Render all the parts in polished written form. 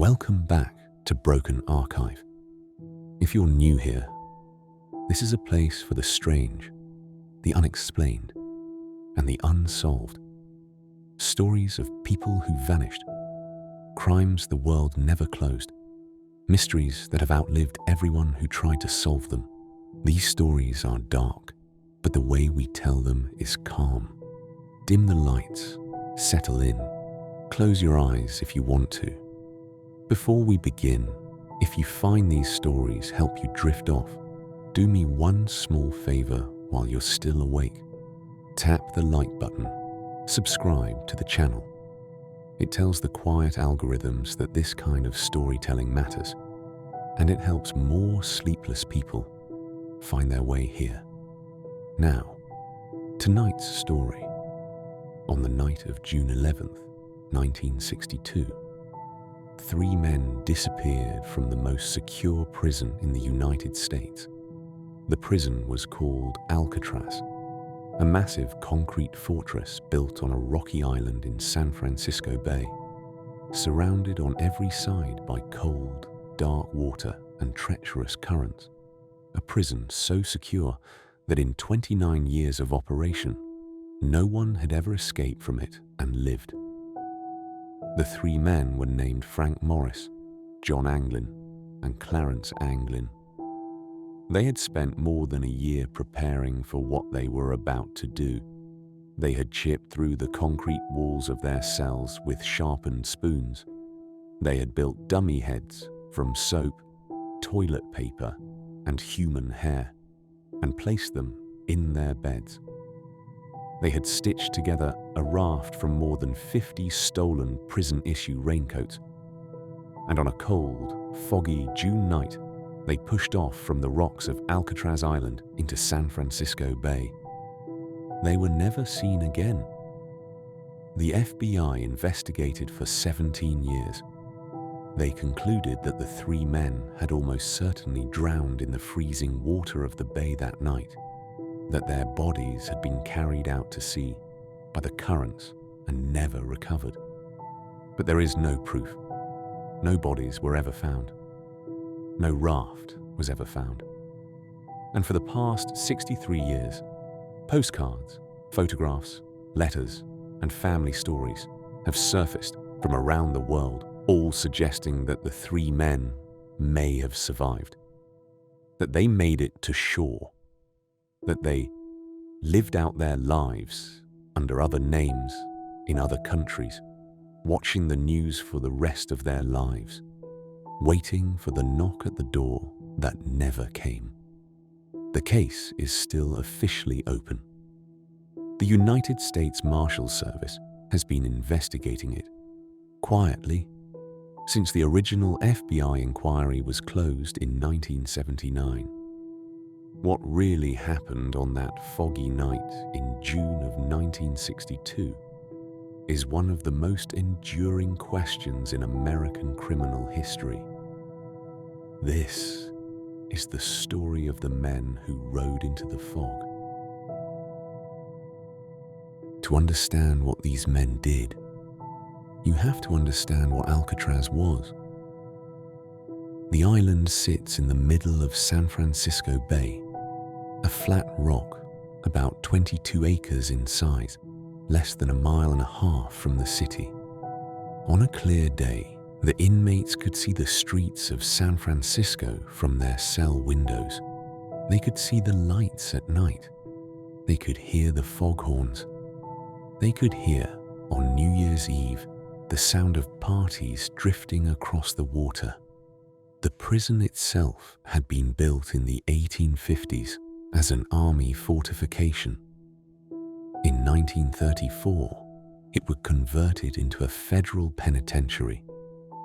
Welcome back to Broken Archive. If you're new here, this is a place for the strange, the unexplained, and the unsolved. Stories of people who vanished, crimes the world never closed, mysteries that have outlived everyone who tried to solve them. These stories are dark, but the way we tell them is calm. Dim the lights, settle in, close your eyes if you want to. Before we begin, if you find these stories help you drift off, do me one small favor while you're still awake. Tap the like button, subscribe to the channel. It tells the quiet algorithms that this kind of storytelling matters, and it helps more sleepless people find their way here. Now, tonight's story. On the night of June 11th, 1962, 3 men disappeared from the most secure prison in the United States. The prison was called Alcatraz, a massive concrete fortress built on a rocky island in San Francisco Bay, surrounded on every side by cold, dark water and treacherous currents. A prison so secure that in 29 years of operation, no one had ever escaped from it and lived. The 3 men were named Frank Morris, John Anglin, and Clarence Anglin. They had spent more than a year preparing for what they were about to do. They had chipped through the concrete walls of their cells with sharpened spoons. They had built dummy heads from soap, toilet paper, and human hair, and placed them in their beds. They had stitched together a raft from more than 50 stolen prison-issue raincoats. And on a cold, foggy June night, they pushed off from the rocks of Alcatraz Island into San Francisco Bay. They were never seen again. The FBI investigated for 17 years. They concluded that the 3 men had almost certainly drowned in the freezing water of the bay that night, that their bodies had been carried out to sea by the currents and never recovered. But there is no proof. No bodies were ever found. No raft was ever found. And for the past 63 years, postcards, photographs, letters, and family stories have surfaced from around the world, all suggesting that the 3 men may have survived, that they made it to shore, that they lived out their lives under other names in other countries, watching the news for the rest of their lives, waiting for the knock at the door that never came. The case is still officially open. The United States Marshal Service has been investigating it quietly since the original FBI inquiry was closed in 1979. What really happened on that foggy night in June of 1962 is one of the most enduring questions in American criminal history. This is the story of the men who rode into the fog. To understand what these men did, you have to understand what Alcatraz was. The island sits in the middle of San Francisco Bay, a flat rock about 22 acres in size, less than 1.5 miles from the city. On a clear day, the inmates could see the streets of San Francisco from their cell windows. They could see the lights at night. They could hear the foghorns. They could hear, on New Year's Eve, the sound of parties drifting across the water. The prison itself had been built in the 1850s as an army fortification. In 1934, it was converted into a federal penitentiary,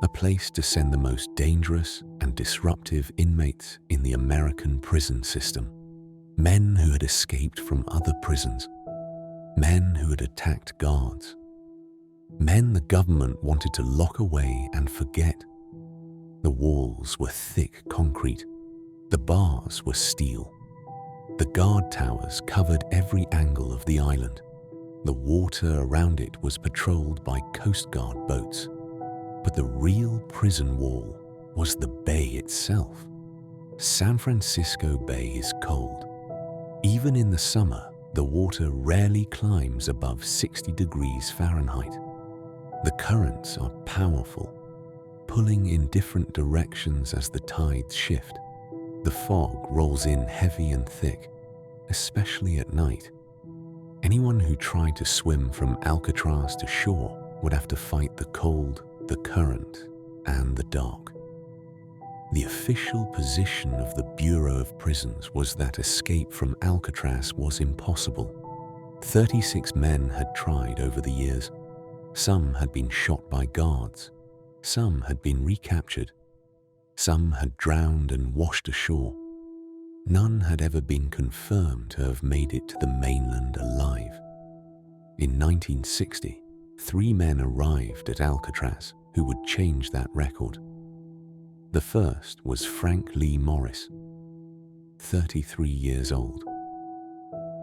a place to send the most dangerous and disruptive inmates in the American prison system. Men who had escaped from other prisons, men who had attacked guards, men the government wanted to lock away and forget. The walls were thick concrete, the bars were steel. The guard towers covered every angle of the island. The water around it was patrolled by Coast Guard boats. But the real prison wall was the bay itself. San Francisco Bay is cold. Even in the summer, the water rarely climbs above 60 degrees Fahrenheit. The currents are powerful, pulling in different directions as the tides shift. The fog rolls in heavy and thick, especially at night. Anyone who tried to swim from Alcatraz to shore would have to fight the cold, the current, and the dark. The official position of the Bureau of Prisons was that escape from Alcatraz was impossible. 36 men had tried over the years. Some had been shot by guards. Some had been recaptured. Some had drowned and washed ashore. None had ever been confirmed to have made it to the mainland alive. In 1960, 3 men arrived at Alcatraz who would change that record. The first was Frank Lee Morris, 33 years old.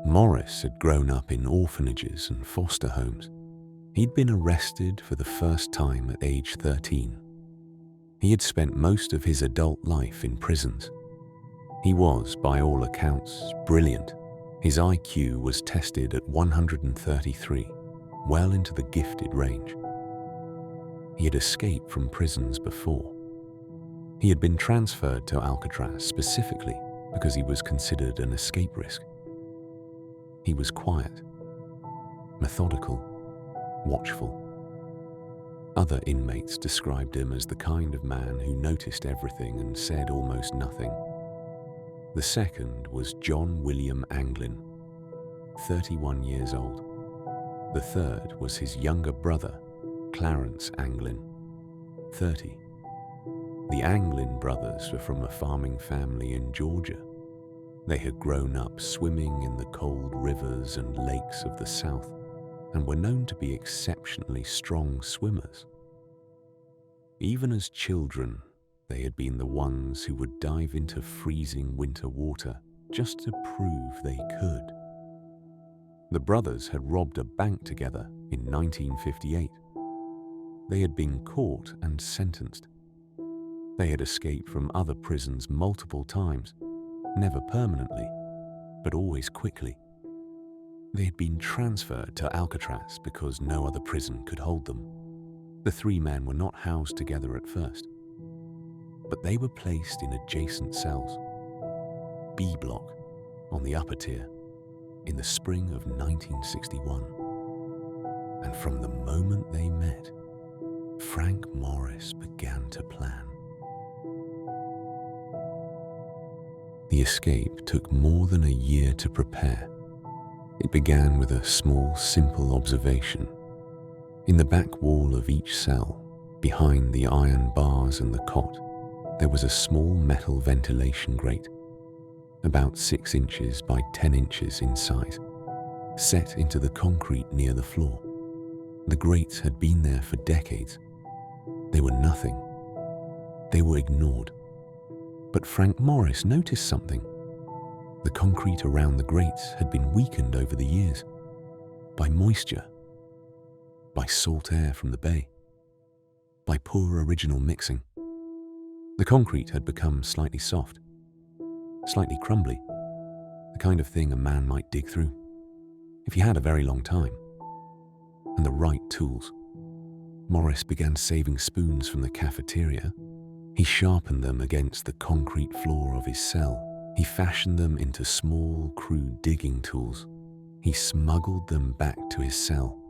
Morris had grown up in orphanages and foster homes. He'd been arrested for the first time at age 13. He had spent most of his adult life in prisons. He was, by all accounts, brilliant. His IQ was tested at 133, well into the gifted range. He had escaped from prisons before. He had been transferred to Alcatraz specifically because he was considered an escape risk. He was quiet, methodical, watchful. Other inmates described him as the kind of man who noticed everything and said almost nothing. The second was John William Anglin, 31 years old. The third was his younger brother, Clarence Anglin, 30. The Anglin brothers were from a farming family in Georgia. They had grown up swimming in the cold rivers and lakes of the South and were known to be exceptionally strong swimmers. Even as children, they had been the ones who would dive into freezing winter water just to prove they could. The brothers had robbed a bank together in 1958. They had been caught and sentenced. They had escaped from other prisons multiple times, never permanently, but always quickly. They had been transferred to Alcatraz because no other prison could hold them. The 3 men were not housed together at first, but they were placed in adjacent cells, B block, on the upper tier, in the spring of 1961. And from the moment they met, Frank Morris began to plan. The escape took more than a year to prepare. It began with a small, simple observation. In the back wall of each cell, behind the iron bars and the cot, there was a small metal ventilation grate, about 6 inches by 10 inches in size, set into the concrete near the floor. The grates had been there for decades. They were nothing. They were ignored. But Frank Morris noticed something. The concrete around the grates had been weakened over the years by moisture, by salt air from the bay, by poor original mixing. The concrete had become slightly soft, slightly crumbly, the kind of thing a man might dig through if he had a very long time and the right tools. Morris began saving spoons from the cafeteria. He sharpened them against the concrete floor of his cell. He fashioned them into small, crude digging tools. He smuggled them back to his cell,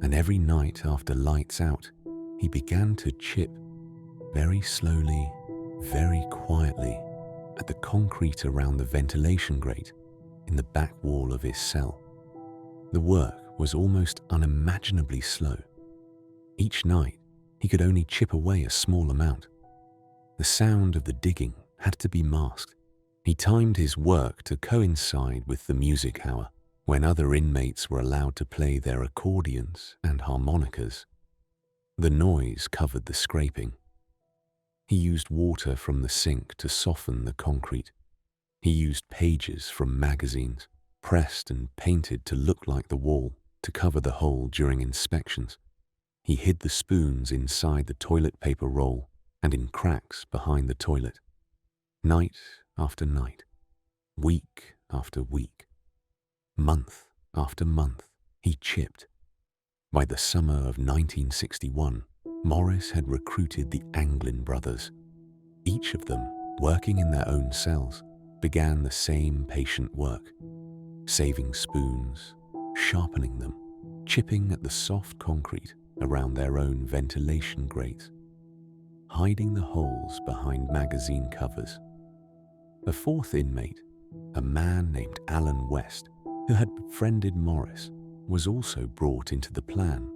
and every night after lights out, he began to chip very slowly, very quietly at the concrete around the ventilation grate in the back wall of his cell. The work was almost unimaginably slow. Each night, he could only chip away a small amount. The sound of the digging had to be masked. He timed his work to coincide with the music hour, when other inmates were allowed to play their accordions and harmonicas. The noise covered the scraping. He used water from the sink to soften the concrete. He used pages from magazines, pressed and painted to look like the wall, to cover the hole during inspections. He hid the spoons inside the toilet paper roll and in cracks behind the toilet. Night after night, week after week, month after month, he chipped. By the summer of 1961, Morris had recruited the Anglin brothers. Each of them, working in their own cells, began the same patient work, saving spoons, sharpening them, chipping at the soft concrete around their own ventilation grates, hiding the holes behind magazine covers. A fourth inmate, a man named Alan West, who had befriended Morris, was also brought into the plan.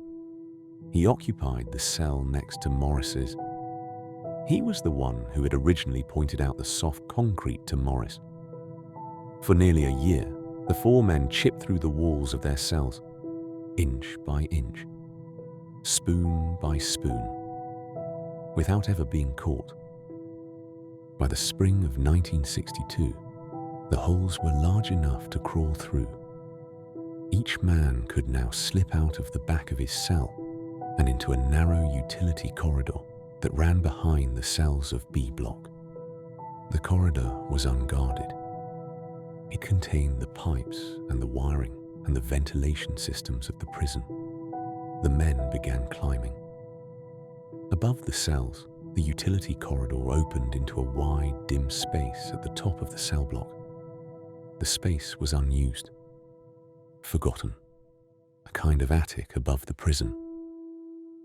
He occupied the cell next to Morris's. He was the one who had originally pointed out the soft concrete to Morris. For nearly a year, the four men chipped through the walls of their cells, inch by inch, spoon by spoon, without ever being caught. By the spring of 1962, the holes were large enough to crawl through. Each man could now slip out of the back of his cell and into a narrow utility corridor that ran behind the cells of B block. The corridor was unguarded. It contained the pipes and the wiring and the ventilation systems of the prison. The men began climbing. Above the cells, the utility corridor opened into a wide, dim space at the top of the cell block. The space was unused, forgotten, a kind of attic above the prison.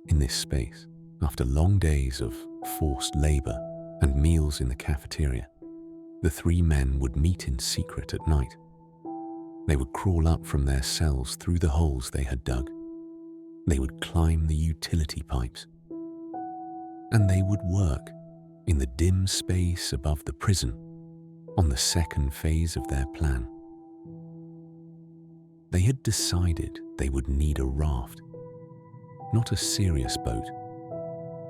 In this space, after long days of forced labor and meals in the cafeteria, the three men would meet in secret at night. They would crawl up from their cells through the holes they had dug. They would climb the utility pipes. And they would work in the dim space above the prison on the second phase of their plan. They had decided they would need a raft, not a serious boat,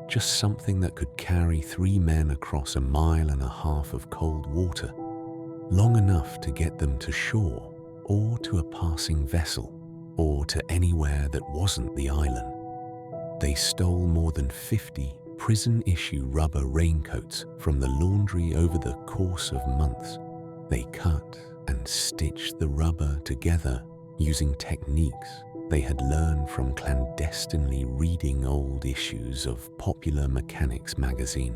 just something that could carry three men across 1.5 miles of cold water, long enough to get them to shore or to a passing vessel or to anywhere that wasn't the island. They stole more than 50 prison-issue rubber raincoats from the laundry over the course of months. They cut and stitched the rubber together using techniques they had learned from clandestinely reading old issues of Popular Mechanics magazine.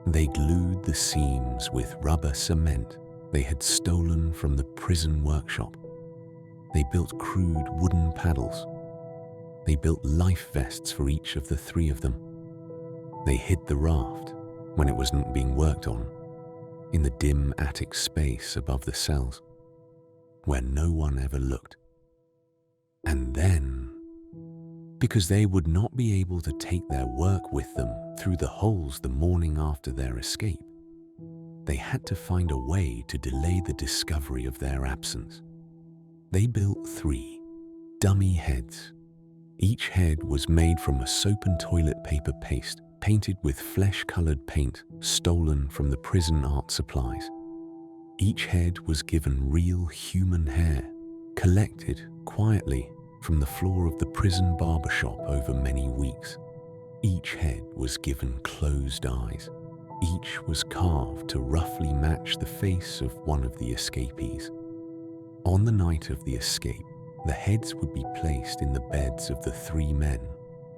They glued the seams with rubber cement they had stolen from the prison workshop. They built crude wooden paddles. They built life vests for each of the three of them. They hid the raft, when it wasn't being worked on, in the dim attic space above the cells, where no one ever looked. And then, because they would not be able to take their work with them through the holes the morning after their escape, they had to find a way to delay the discovery of their absence. They built 3 dummy heads. Each head was made from a soap and toilet paper paste painted with flesh-colored paint stolen from the prison art supplies. Each head was given real human hair, collected quietly from the floor of the prison barbershop over many weeks. Each head was given closed eyes. Each was carved to roughly match the face of one of the escapees. On the night of the escape, the heads would be placed in the beds of the 3 men,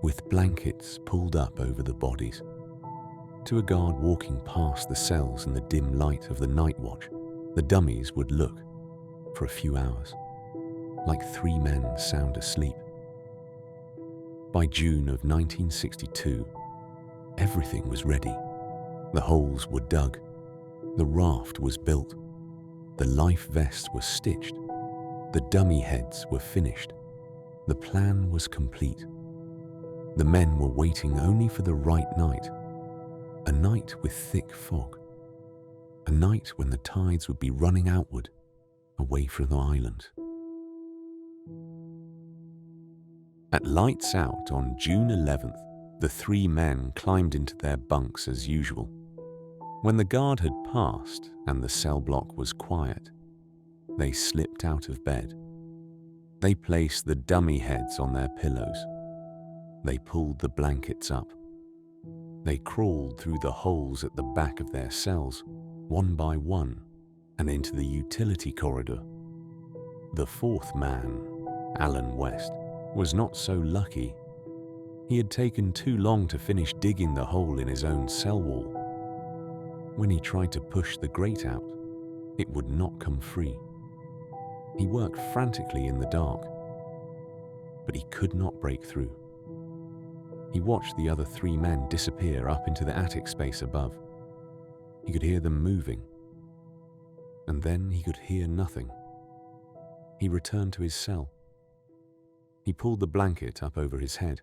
with blankets pulled up over the bodies. To a guard walking past the cells in the dim light of the night watch, the dummies would look, for a few hours, like 3 men sound asleep. By June of 1962, everything was ready. The holes were dug, the raft was built, the life vests were stitched, the dummy heads were finished. The plan was complete. The men were waiting only for the right night, a night with thick fog, a night when the tides would be running outward, away from the island. At lights out on June 11th, the 3 men climbed into their bunks as usual. When the guard had passed and the cell block was quiet, they slipped out of bed. They placed the dummy heads on their pillows. They pulled the blankets up. They crawled through the holes at the back of their cells, one by one, and into the utility corridor. The fourth man, Alan West, was not so lucky. He had taken too long to finish digging the hole in his own cell wall. When he tried to push the grate out, it would not come free. He worked frantically in the dark, but he could not break through. He watched the other three men disappear up into the attic space above. He could hear them moving, and then he could hear nothing. He returned to his cell. He pulled the blanket up over his head.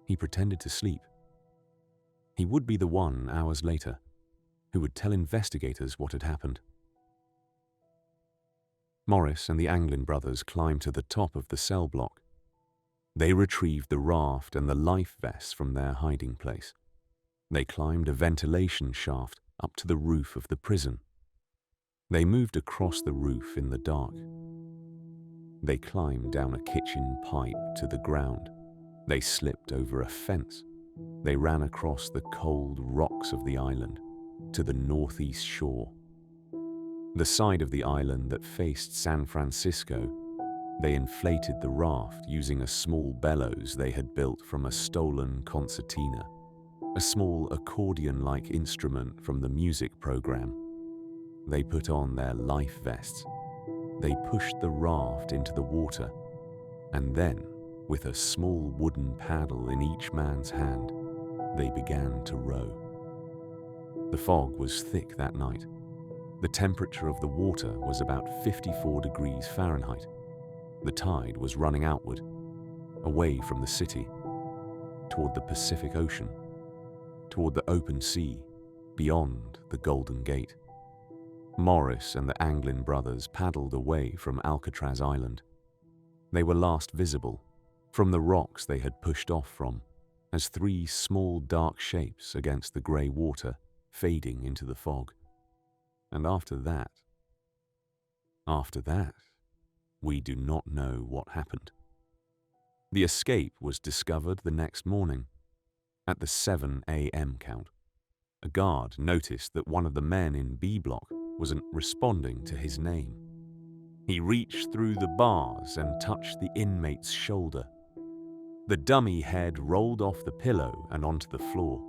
He pretended to sleep. He would be the one, hours later, who would tell investigators what had happened. Morris and the Anglin brothers climbed to the top of the cell block. They retrieved the raft and the life vests from their hiding place. They climbed a ventilation shaft up to the roof of the prison. They moved across the roof in the dark. They climbed down a kitchen pipe to the ground. They slipped over a fence. They ran across the cold rocks of the island to the northeast shore. The side of the island that faced San Francisco, they inflated the raft using a small bellows they had built from a stolen concertina, a small accordion-like instrument from the music program. They put on their life vests. They pushed the raft into the water, and then, with a small wooden paddle in each man's hand, they began to row. The fog was thick that night. The temperature of the water was about 54 degrees Fahrenheit. The tide was running outward, away from the city, toward the Pacific Ocean, toward the open sea, beyond the Golden Gate. Morris and the Anglin brothers paddled away from Alcatraz Island. They were last visible from the rocks they had pushed off from, as three small dark shapes against the grey water, fading into the fog. And after that, we do not know what happened. The escape was discovered the next morning, at the 7 a.m. count. A guard noticed that one of the men in B block wasn't responding to his name. He reached through the bars and touched the inmate's shoulder. The dummy head rolled off the pillow and onto the floor.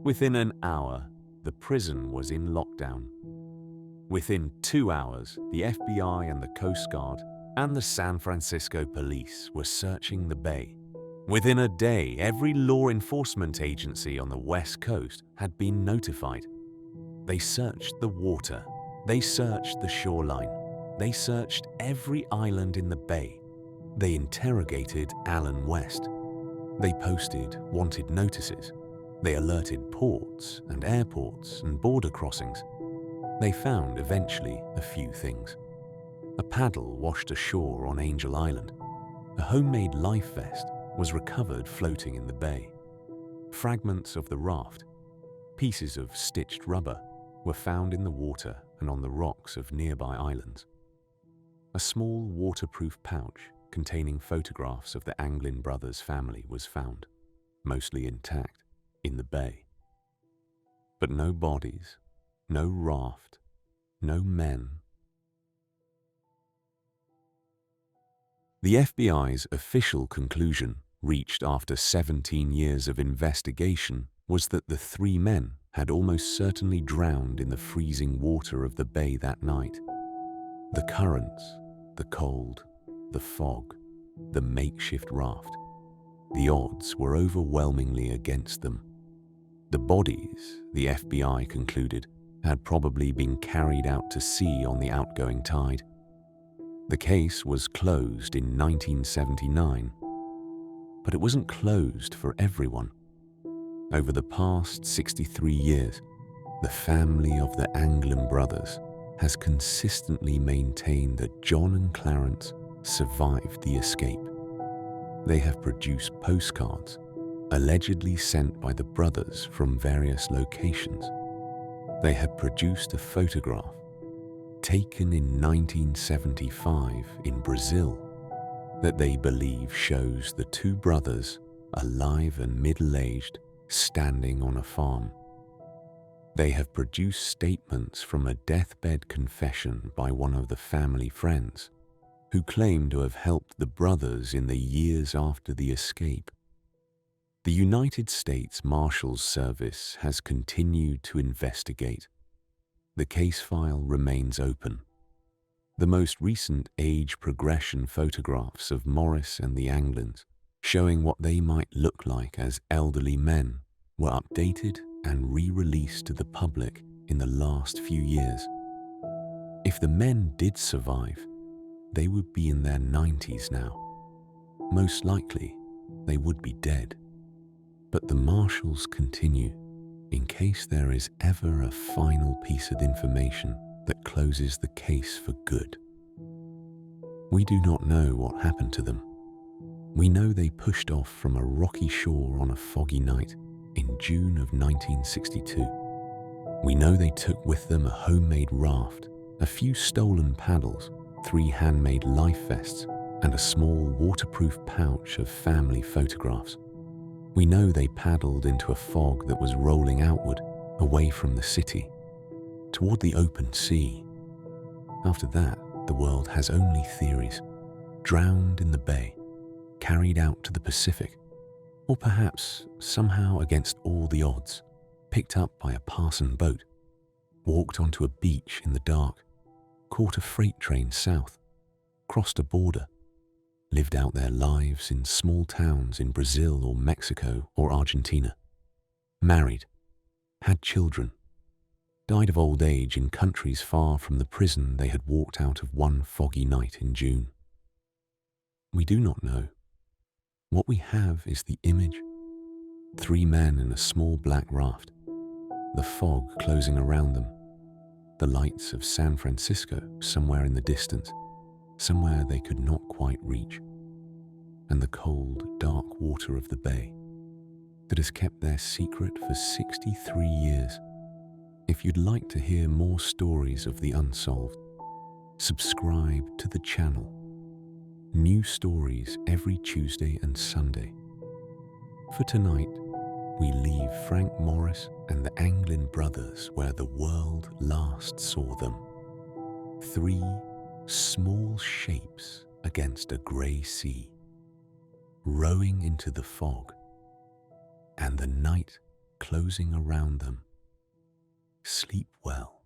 Within an hour, the prison was in lockdown. Within 2 hours, the FBI and the Coast Guard and the San Francisco police were searching the bay. Within a day, every law enforcement agency on the West Coast had been notified. They searched the water. They searched the shoreline. They searched every island in the bay. They interrogated Alan West. They posted wanted notices. They alerted ports and airports and border crossings. They found eventually a few things. A paddle washed ashore on Angel Island. A homemade life vest was recovered floating in the bay. Fragments of the raft, pieces of stitched rubber, were found in the water and on the rocks of nearby islands. A small waterproof pouch containing photographs of the Anglin brothers' family was found, mostly intact, in the bay. But no bodies, no raft, no men. The FBI's official conclusion, reached after 17 years of investigation, was that the three men had almost certainly drowned in the freezing water of the bay that night. The currents, the cold, the fog, the makeshift raft. The odds were overwhelmingly against them. The bodies, the FBI concluded, had probably been carried out to sea on the outgoing tide. The case was closed in 1979, but it wasn't closed for everyone. Over the past 63 years, the family of the Anglin brothers has consistently maintained that John and Clarence survived the escape. They have produced postcards, allegedly sent by the brothers from various locations. They have produced a photograph taken in 1975 in Brazil. that they believe shows the two brothers, alive and middle-aged, standing on a farm. They have produced statements from a deathbed confession by one of the family friends, who claim to have helped the brothers in the years after the escape. The United States Marshals Service has continued to investigate. The case file remains open. The most recent age progression photographs of Morris and the Anglins, showing what they might look like as elderly men, were updated and re-released to the public in the last few years. If the men did survive, they would be in their 90s now. Most likely, they would be dead. But the marshals continue, in case there is ever a final piece of information that closes the case for good. We do not know what happened to them. We know they pushed off from a rocky shore on a foggy night in June of 1962. We know they took with them a homemade raft, a few stolen paddles, 3 handmade life vests, and a small waterproof pouch of family photographs. We know they paddled into a fog that was rolling outward, away from the city, toward the open sea. After that, the world has only theories. Drowned in the bay, carried out to the Pacific, or perhaps, somehow against all the odds, picked up by a passing boat, walked onto a beach in the dark, caught a freight train south, crossed a border, lived out their lives in small towns in Brazil or Mexico or Argentina, married, had children, died of old age in countries far from the prison they had walked out of one foggy night in June. We do not know. What we have is the image. 3 men in a small black raft, the fog closing around them, the lights of San Francisco somewhere in the distance, somewhere they could not quite reach, and the cold, dark water of the bay that has kept their secret for 63 years. If you'd like to hear more stories of the unsolved, subscribe to the channel. New stories every Tuesday and Sunday. For tonight, we leave Frank Morris and the Anglin brothers where the world last saw them. 3 small shapes against a grey sea, rowing into the fog, and the night closing around them. Sleep well.